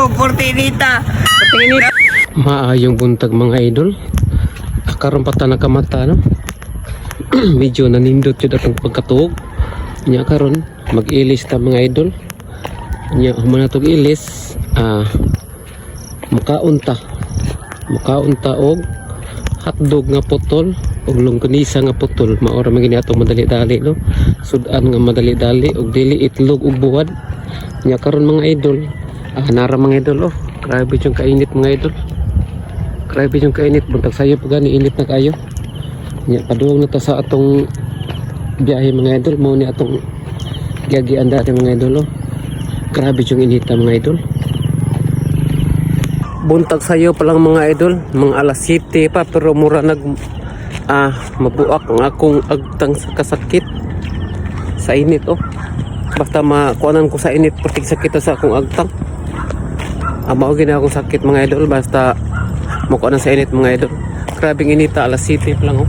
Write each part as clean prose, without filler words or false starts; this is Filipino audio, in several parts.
Portinita. Maayong buntag mga idol. Karon pa ta nakamata no. Medyo nanindot jud atong pagkatuog. Nya karon mag-ilis ta mga idol. Nya humana tog ilis, mukaunta og hotdog nga putol og longganisa nga putol. Maora magini atong madali-dali no. Sudan nga madali-dali og dili itlog ug buwad. Nya karon mga idol, nara mga idol grabe yung kainit mga idol. Grabe yung kainit, buntag sayo po gani init na kayo. Nya paduong na ta sa atong biyahe mga idol, mo ni atong giagian dati mga idol Grabe yung inita mga idol. Buntag sayo pa lang mga idol, mga alas 7 pa pero mura nag mabuak ang akong agtang kasakit sa init Basta makuanan ko sa init pertik sakit sa akong agtang. Mao gina akong sakit mga idol basta makuanan sa init mga idol. Grabing inita, alas 7 pa lang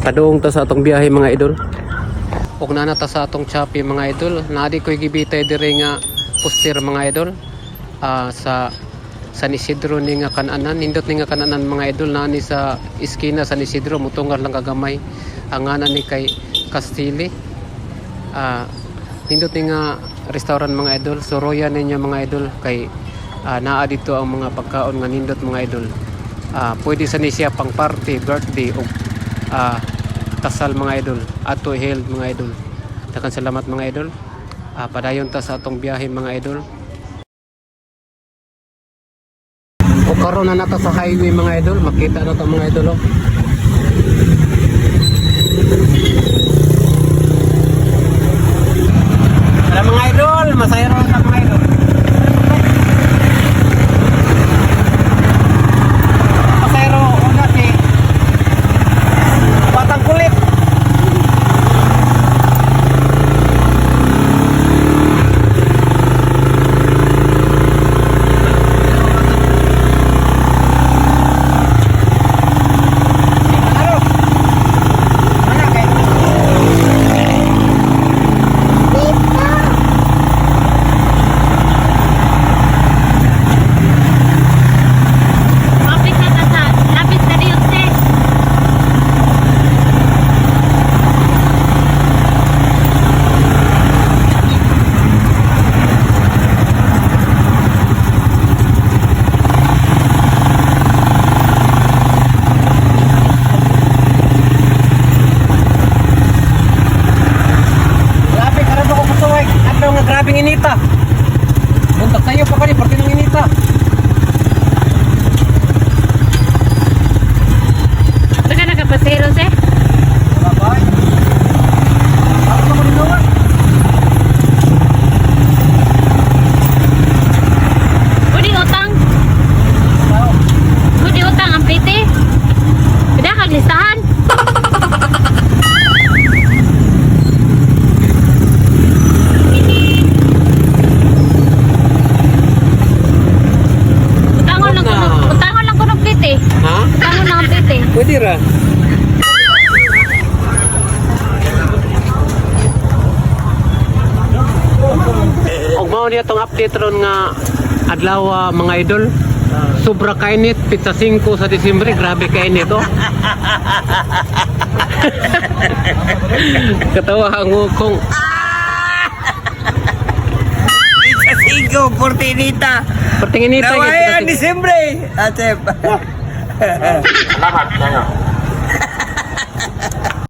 Paduong ta sa atong biyahe mga idol. Og nana ta sa atong Shopee mga idol. Nadi ko'y gibitay dire nga poster mga idol. Sa San Isidro ni nga kananan, nindot ni nga kananan mga idol, nani sa iskina San Isidro, mutungar lang kagamay. Ang nganan ni kay Castile. Nindot ni nga restaurant mga idol. Soroya ninyo mga idol kay naa dito ang mga pagkaon nga nindot mga idol. Pwede sa ni siya pang party, birthday o kasal mga idol, ato held mga idol. Daghang salamat mga idol. Padayon ta sa atong biyahe mga idol. O karon na nata sa highway mga idol, makita na ta mga idol Tara mga idol, masaya ron ta mga idol. Masayro una si Batang Kulit. Grabing inita. Buntag sayo pa kani parte ng inita. Saka nakapasero se? Bye. Ako mo dinawa. Udi utang. Udi utang ang piti. Pida kag listahan. Pwede ra. Og mao niya tong update ron nga adlaw mga idol. Sobra kainit, pizza 5 sa Disyembre, grabe kainit Katawa ang kong Pizza 5, Portinita. Portinita Nawayan Disyembre. Atep. Salamat kayo.